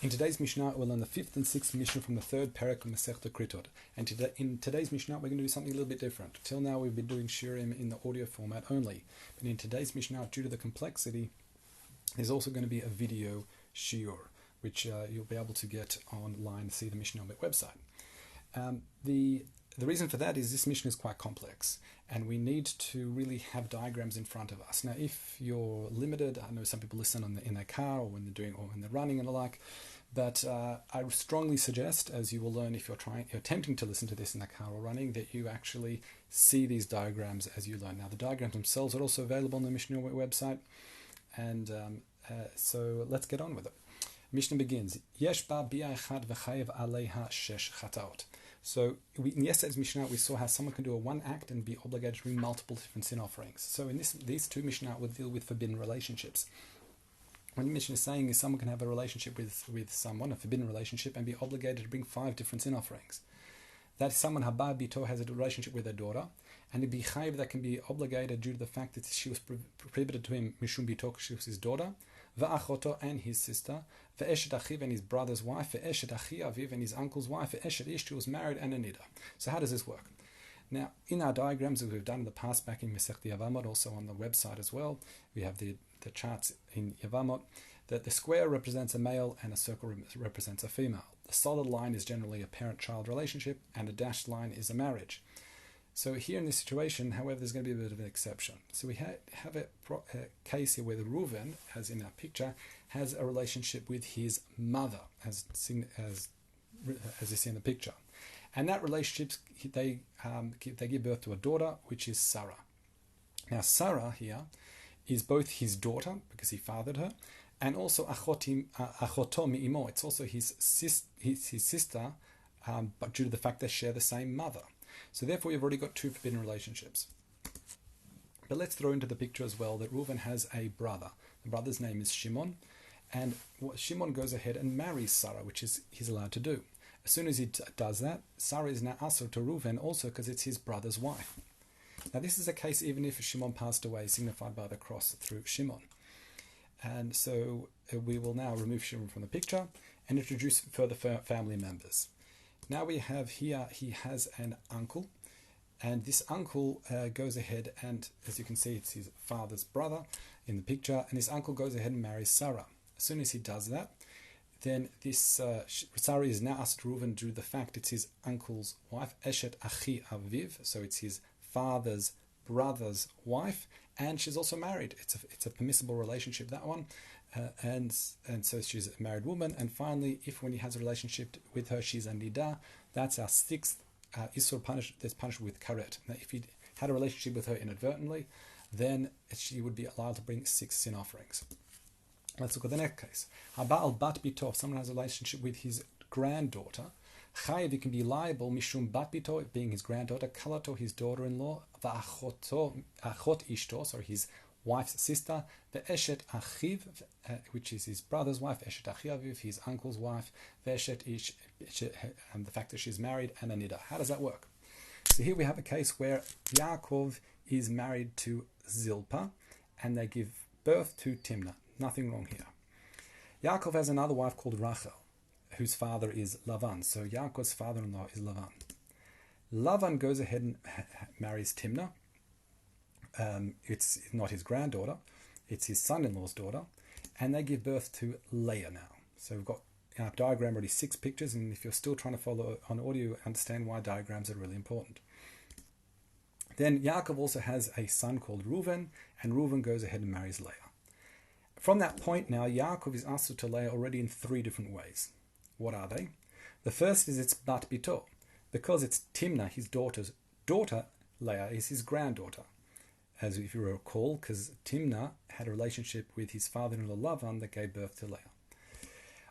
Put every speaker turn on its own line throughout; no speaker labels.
In today's Mishnah, we'll learn the fifth and sixth Mishnah from the third parak of Keritut. And in today's Mishnah, we're going to do something a little bit different. Till now, we've been doing shiurim in the audio format only. But in today's Mishnah, due to the complexity, there's also going to be a video shiur, which you'll be able to get online to see the Mishnah Yomit website. The reason for that is this Mishnah is quite complex, and we need to really have diagrams in front of us. Now, if you're limited, I know some people listen in their car or when they're running and the like, but I strongly suggest, as you will learn if you're attempting to listen to this in the car or running, that you actually see these diagrams as you learn. Now, the diagrams themselves are also available on the Mishnah website, and so let's get on with it. Mishnah begins, Yesh ba bi'a echad v'chayev aleha shesh chataot. So in yesterday's Mishnah, we saw how someone can do a one act and be obligated to bring multiple different sin offerings. So in these two Mishnah will deal with forbidden relationships. What the Mishnah is saying is someone can have a relationship with someone, a forbidden relationship, and be obligated to bring 5 different sin offerings. That someone, Haba Bito, has a relationship with their daughter, and it'd be chayiv that can be obligated due to the fact that she was prohibited to him, Mishum Bito, she was his daughter, Va'achoto and his sister, Ve'eshet Achiv and his brother's wife, Ve'eshet Achi Aviv and his uncle's wife, Ve'eshet Ish, who was married, and a nida. So how does this work? Now, in our diagrams that we've done in the past, back in Masechta Yevamot, also on the website as well, we have the charts in Yevamot, that the square represents a male and a circle represents a female. The solid line is generally a parent-child relationship, and a dashed line is a marriage. So here in this situation, however, there's going to be a bit of an exception. So we have a case here where the Reuven, as in our picture, has a relationship with his mother, as you see in the picture. And that relationship, they give birth to a daughter, which is Sarah. Now, Sarah here is both his daughter, because he fathered her, and also achoto mi'imo. It's also his sister, but due to the fact they share the same mother. So therefore, you've already got 2 forbidden relationships. But let's throw into the picture as well that Reuven has a brother. The brother's name is Shimon, and Shimon goes ahead and marries Sarah, which he's allowed to do. As soon as he does that, Sarah is now asur to Reuven also because it's his brother's wife. Now this is a case even if Shimon passed away, signified by the cross through Shimon. And so we will now remove Shimon from the picture and introduce further family members. Now we have here, he has an uncle, and this uncle goes ahead and, as you can see, it's his father's brother in the picture, and this uncle goes ahead and marries Sarah. As soon as he does that, then this Sarah is now asked Reuven due to the fact it's his uncle's wife, Eshet Achi Aviv, so it's his father's brother's wife, and she's also married. It's a permissible relationship, that one. And so she's a married woman. And finally, when he has a relationship with her, she's a nida. That's our 6th isur that's punished with karet. Now, if he had a relationship with her inadvertently, then she would be allowed to bring 6 sin offerings. Let's look at the next case. Haba'al bat bito, someone has a relationship with his granddaughter. Chayiv, he can be liable, mishum bat bito, being his granddaughter, kalato, his daughter-in-law, va'achot ishto, sorry, his wife's sister, the Eshet Achiv, which is his brother's wife, Eshet Achiaviv, his uncle's wife, the Eshet Ish, and the fact that she's married, and a nida. How does that work? So here we have a case where Yaakov is married to Zilpah, and they give birth to Timnah. Nothing wrong here. Yaakov has another wife called Rachel, whose father is Lavan. So Yaakov's father-in-law is Lavan. Lavan goes ahead and marries Timnah. It's not his granddaughter, it's his son-in-law's daughter, and they give birth to Leah now. So we've got in our diagram already 6 pictures, and if you're still trying to follow on audio, understand why diagrams are really important. Then Yaakov also has a son called Reuven, and Reuven goes ahead and marries Leah. From that point now, Yaakov is asur to Leah already in 3 different ways. What are they? The first is it's bat bito, because it's Timnah, his daughter's daughter. Leah is his granddaughter. As if you recall, because Timnah had a relationship with his father-in-law Lavan that gave birth to Leah.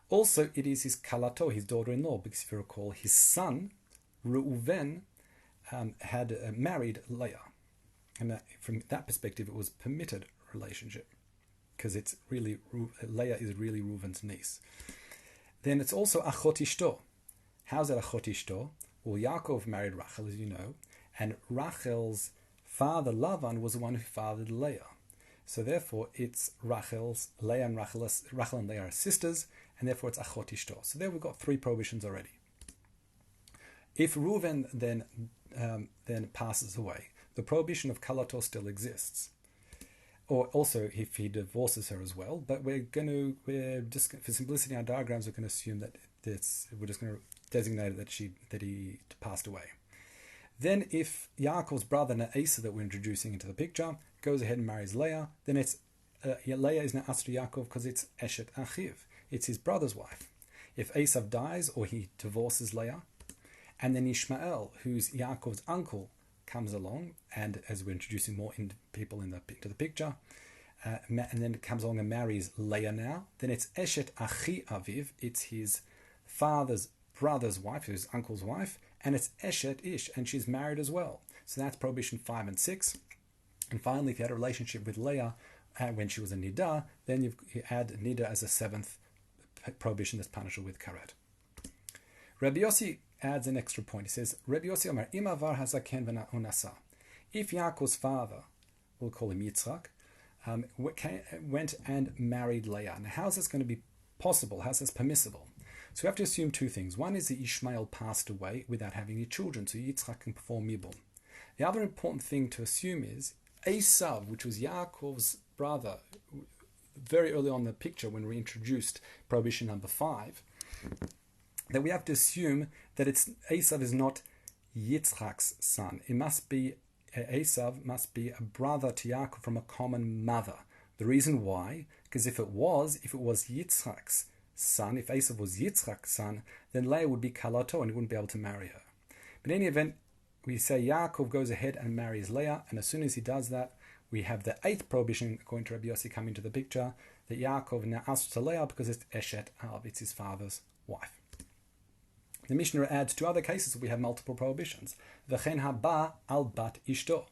Also, it is his kalato, his daughter-in-law, because if you recall, his son, Reuven, had married Leah. And from that perspective, it was permitted relationship, because it's really Leah is really Reuven's niece. Then it's also achot ishto. How's that achot ishto? Well, Yaakov married Rachel, as you know, and Rachel's father Lavan was the one who fathered Leah. So therefore, it's Leah and Rachel and Leah are sisters, and therefore it's achot ishto. So there we've got 3 prohibitions already. If Reuven then passes away, the prohibition of kalato still exists. Or also if he divorces her as well, but we're just for simplicity in our diagrams, we're going to assume that we're just going to designate it that he passed away. Then if Yaakov's brother Esau that we're introducing into the picture goes ahead and marries Leah, then it's Leah is now asked to Yaakov because it's Eshet Achiv, it's his brother's wife. If Esau dies or he divorces Leah, and then Ishmael, who's Yaakov's uncle, comes along, and as we're introducing more people into the picture, and then comes along and marries Leah now, then it's Eshet Achi Aviv, it's his father's brother's wife, his uncle's wife, and it's Eshet Ish, and she's married as well. So that's prohibition 5 and 6. And finally, if you had a relationship with Leah when she was a Nida, then you add Nida as a 7th prohibition that's punishable with karet. Rabbi Yossi adds an extra point. He says, Rabbi Yossi Omer, Im avar hazaken v'nasa. If Yaakov's father, we'll call him Yitzchak, went and married Leah. Now, how's this going to be possible? How's this permissible? So we have to assume 2 things. One is that Ishmael passed away without having any children, so Yitzchak can perform Yibum. The other important thing to assume is Esav, which was Yaakov's brother, very early on in the picture when we introduced prohibition number 5, that we have to assume that Esav is not Yitzchak's son. It must be Esav must be a brother to Yaakov from a common mother. The reason why, because if it was Yitzchak's son, if Esav was Yitzchak's son, then Leah would be kalato and he wouldn't be able to marry her. But in any event, we say Yaakov goes ahead and marries Leah, and as soon as he does that, we have the 8th prohibition, according to Rabbi Yossi, come into the picture, that Yaakov now asks to Leah because it's Eshet Av, it's his father's wife. The Mishnah adds 2 other cases where we have multiple prohibitions. V'chen haba al bat ishto.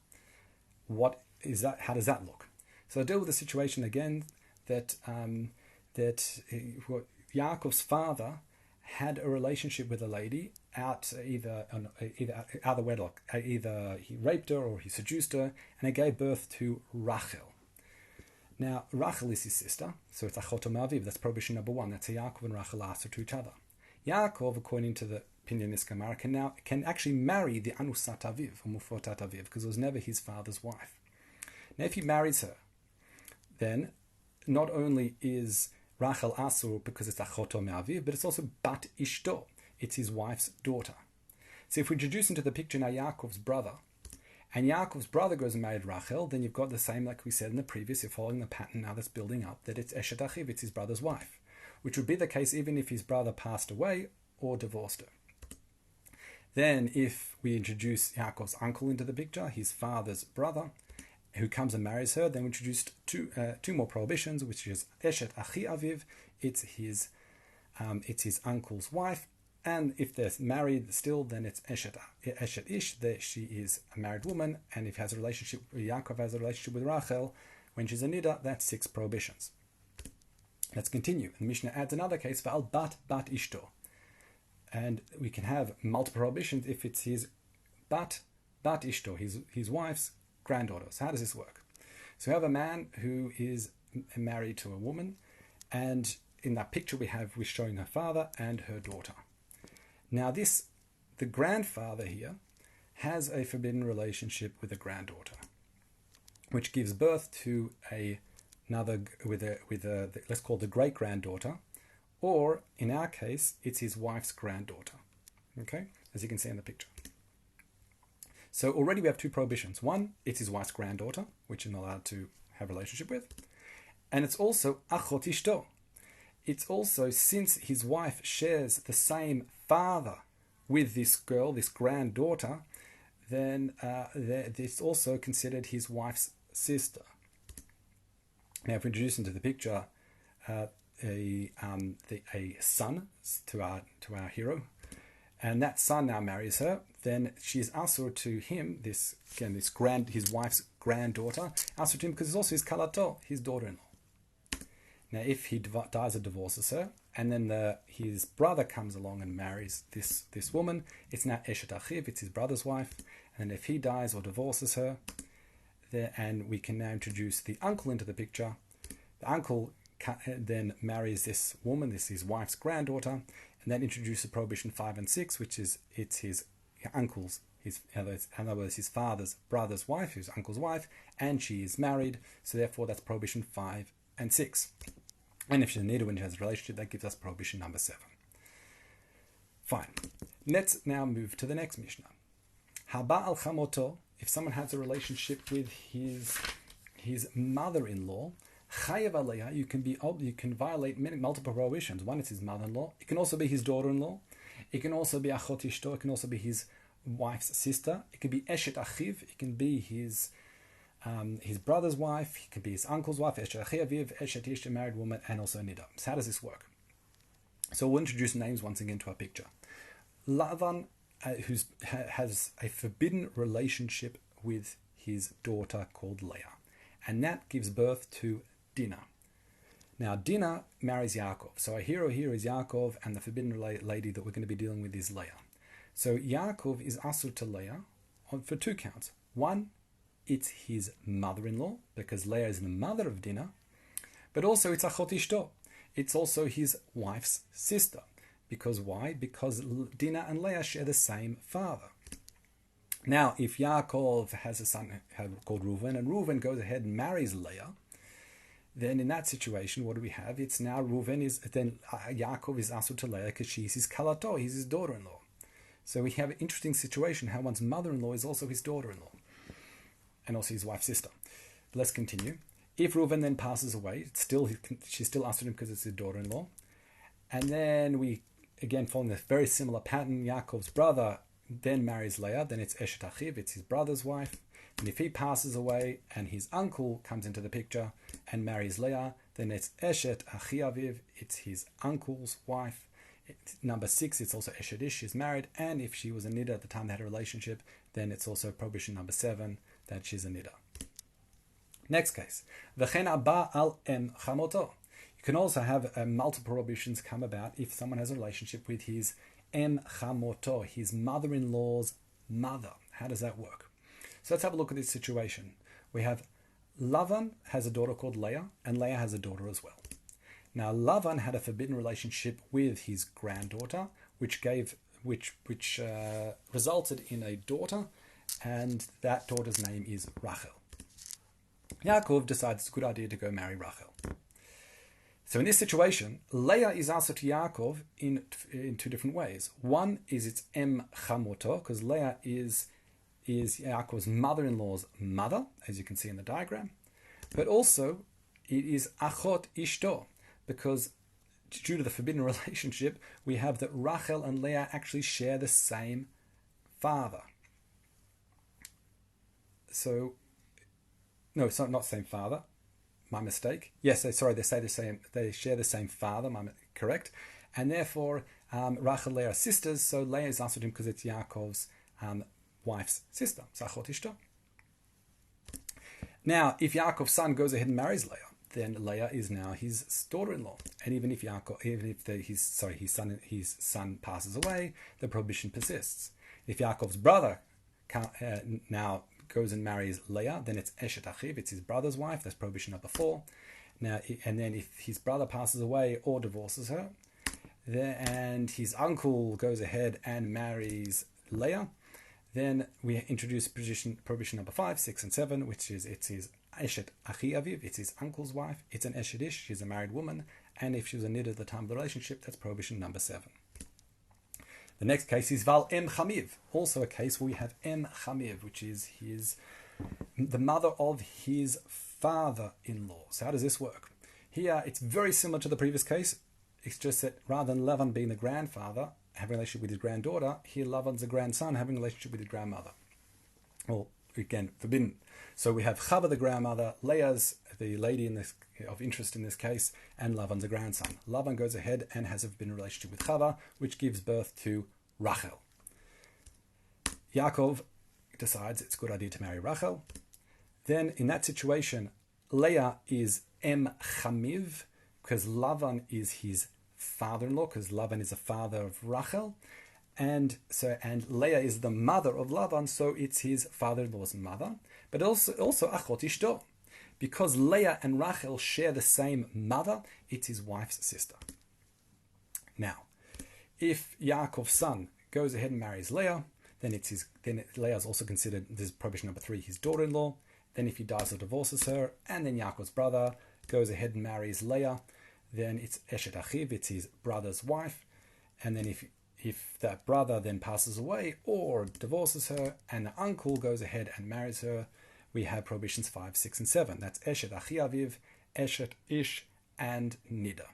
What is that? How does that look? So I deal with the situation again that Yaakov's father had a relationship with a lady out either the wedlock. Either he raped her or he seduced her, and it gave birth to Rachel. Now, Rachel is his sister, so it's Achoto Ma'aviv. That's prohibition number 1. That's how Yaakov and Rachel answer to each other. Yaakov, according to the opinion in this Gemara, can actually marry the Anusat Aviv, or Mufotat Aviv, because it was never his father's wife. Now, if he marries her, then not only is Rachel Asur because it's Achoto Me'aviv, but it's also Bat Ishto. It's his wife's daughter. So if we introduce into the picture now Yaakov's brother, and Yaakov's brother goes and married Rachel, then you've got the same like we said in the previous, you're following the pattern now that's building up, that it's Eshet Achiv, it's his brother's wife, which would be the case even if his brother passed away or divorced her. Then if we introduce Yaakov's uncle into the picture, his father's brother, who comes and marries her, then we introduced two more prohibitions, which is Eshet Achi Aviv, it's his uncle's wife, and if they're married still, then it's Eshet Ish, that she is a married woman, and if Yaakov has a relationship with Rachel, when she's a Nida, that's 6 prohibitions. Let's continue. The Mishnah adds another case for Al Bat Ishto. And we can have multiple prohibitions if it's his Bat Ishto, his wife's granddaughter. So how does this work? So we have a man who is married to a woman, and in that picture we're showing her father and her daughter. Now the grandfather here has a forbidden relationship with a granddaughter, which gives birth to another let's call it the great granddaughter, or in our case it's his wife's granddaughter. Okay, as you can see in the picture. So already we have 2 prohibitions. One, it's his wife's granddaughter, which you're not allowed to have a relationship with, and it's also achot ishto. It's also, since his wife shares the same father with this girl, this granddaughter, then it's also considered his wife's sister. Now, if we introduce into the picture a son to our hero, and that son now marries her, then she is asur to him. His wife's granddaughter, asur to him because it's also his kalato, his daughter-in-law. Now, if he dies or divorces her, and then his brother comes along and marries this woman, it's now Eshet Achiv, it's his brother's wife. And then if he dies or divorces her, and we can now introduce the uncle into the picture. The uncle then marries this woman, this is his wife's granddaughter, and then introduces prohibition 5 and 6, which is it's his uncle's, in other words, his father's brother's wife, his uncle's wife, and she is married, so therefore that's prohibition 5 and 6. And if she's a nida when she has a relationship, that gives us prohibition number 7. Fine. Let's now move to the next Mishnah. Haba al chamoto, if someone has a relationship with his mother-in-law, chayav aleha, you can violate multiple prohibitions. One is his mother-in-law. It can also be his daughter-in-law. It can also be achot ishto. It can also be his wife's sister. It can be eshet achiv. It can be his brother's wife. It can be his uncle's wife. Eshet achiv, eshet ish, a married woman, and also nida. So how does this work? So we'll introduce names once again to our picture. Lavan, who has a forbidden relationship with his daughter called Leah, and that gives birth to Dinah. Now Dinah marries Yaakov, so our hero here is Yaakov, and the forbidden lady that we're going to be dealing with is Leah. So Yaakov is asur to Leah for 2 counts. One, it's his mother-in-law, because Leah is the mother of Dinah, but also it's achot ishto. It's also his wife's sister. Because why? Because Dinah and Leah share the same father. Now, if Yaakov has a son called Reuven, and Reuven goes ahead and marries Leah, then in that situation, what do we have? It's now Yaakov is asur to Leah because she's his kalato, he's his daughter-in-law. So we have an interesting situation how one's mother-in-law is also his daughter-in-law, and also his wife's sister. Let's continue. If Reuven then passes away, she's still asur him because it's his daughter-in-law. And then we, again, following a very similar pattern, Yaakov's brother then marries Leah, then it's eshet achiv, it's his brother's wife. And if he passes away and his uncle comes into the picture and marries Leah, then it's eshet achi aviv, it's his uncle's wife. Number 6, it's also eshet ish, she's married. And if she was a nida at the time they had a relationship, then it's also prohibition number 7, that she's a nida. Next case, v'chen haba al em chamoto. You can also have multiple prohibitions come about if someone has a relationship with his em chamoto, his mother-in-law's mother. How does that work? So let's have a look at this situation. We have Lavan has a daughter called Leah, and Leah has a daughter as well. Now Lavan had a forbidden relationship with his granddaughter, which resulted in a daughter, and that daughter's name is Rachel. Yaakov decides it's a good idea to go marry Rachel. So in this situation, Leah is asur to Yaakov in 2 different ways. One is it's em chamoto, because Leah is Yaakov's mother-in-law's mother, as you can see in the diagram. But also, it is achot ishto, because due to the forbidden relationship, we have that Rachel and Leah actually share the same father. So, no, it's not same father. My mistake. Yes, they share the same father. Correct. And therefore, Rachel and Leah are sisters. So Leah is asur him because it's Yaakov's wife's sister. Achot ishto. Now, if Yaakov's son goes ahead and marries Leah, then Leah is now his daughter-in-law. And even if his son passes away, the prohibition persists. If Yaakov's brother now goes and marries Leah, then it's eshet achiv, it's his brother's wife. That's prohibition number 4. Now, and then if his brother passes away or divorces her, and his uncle goes ahead and marries Leah, then we introduce prohibition number 5, 6, and 7, which is it's his eshet achi aviv, it's his uncle's wife. It's an eshet ish, she's a married woman, and if she was a nida at the time of the relationship, that's prohibition number 7. The next case is Val Em Chamiv, also a case where we have Em Chamiv, which is the mother of his father-in-law. So how does this work? Here, it's very similar to the previous case. It's just that rather than Lavan being the grandfather, having a relationship with his granddaughter, here Lavan's the grandson having a relationship with his grandmother. Well, again, forbidden. So we have Chava, the grandmother, Leah's the lady of interest in this case, and Lavan's a grandson. Lavan goes ahead and has a forbidden relationship with Chava, which gives birth to Rachel. Yaakov decides it's a good idea to marry Rachel. Then in that situation, Leah is Em Chamiv, because Lavan is his father-in-law, because Lavan is the father of Rachel. And Leah is the mother of Lavan, so it's his father-in-law's mother. but also achot ishto. Because Leah and Rachel share the same mother, it's his wife's sister. Now, if Yaakov's son goes ahead and marries Leah, then Leah is also considered, this is prohibition number 3, his daughter-in-law. Then if he dies or divorces her, and then Yaakov's brother goes ahead and marries Leah, then it's Eshet Achiv, it's his brother's wife. And then if that brother then passes away or divorces her, and the uncle goes ahead and marries her, we have prohibitions 5, 6, and 7. That's Eshet Achi Aviv, Eshet Ish, and Nida.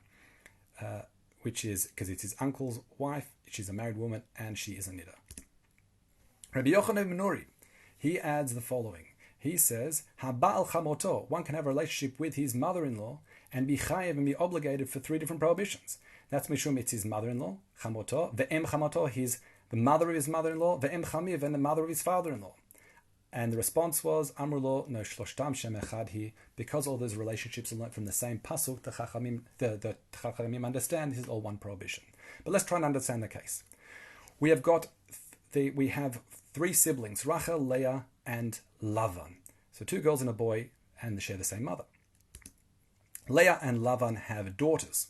Which is, because it's his uncle's wife, she's a married woman, and she is a Nida. Rabbi Yochanan ben Nuri, he adds the following. He says, Haba'al chamoto, one can have a relationship with his mother-in-law and be chayev and be obligated for 3 different prohibitions. That's mishum, it's his mother-in-law, chamoto, ve'em chamoto, the mother of his mother-in-law, ve'em chamiv, and the mother of his father-in-law. And the response was, Amrulo, no shloshtam shem echad hi, because all those relationships are learned from the same pasuk, the Chachamim understand this is all one prohibition. But let's try and understand the case. We have 3 siblings, Rachel, Leah, and Lavan. So 2 girls and a boy, and they share the same mother. Leah and Lavan have daughters.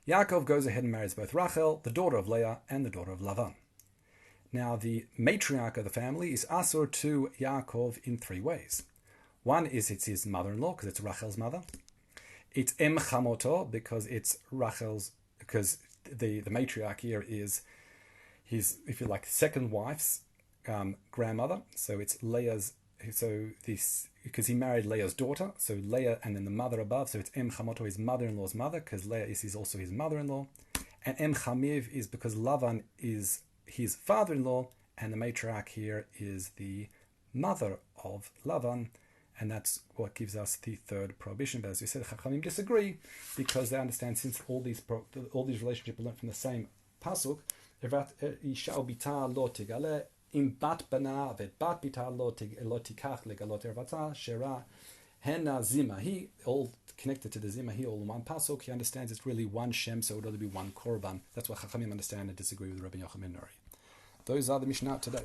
Yaakov goes ahead and marries both Rachel, the daughter of Leah, and the daughter of Lavan. Now, the matriarch of the family is asur to Yaakov in 3 ways. One is it's his mother-in-law, because it's Rachel's mother. It's em chamoto, because it's Rachel's, because the matriarch here is his, if you like, second wife's grandmother. So it's Leah's, because he married Leah's daughter, so Leah and then the mother above, so it's em chamoto, his mother-in-law's mother, because Leah is also his mother-in-law. And em chamiv is because Lavan is his father-in-law, and the matriarch here is the mother of Lavan, and that's what gives us the 3rd prohibition. But as we said, Chachamim disagree, because they understand since all these relationships are learned from the same pasuk, isha bita lo tigale im bat bana vet bat bita lo tikach legalot ervata shera hena zimahi, all connected to the zimahi, all in one pasuk. He understands it's really one shem, so it would only be one korban. That's what Chachamim understand and disagree with Rabbi Yochanan ben Nuri. Those are the Mishnah today.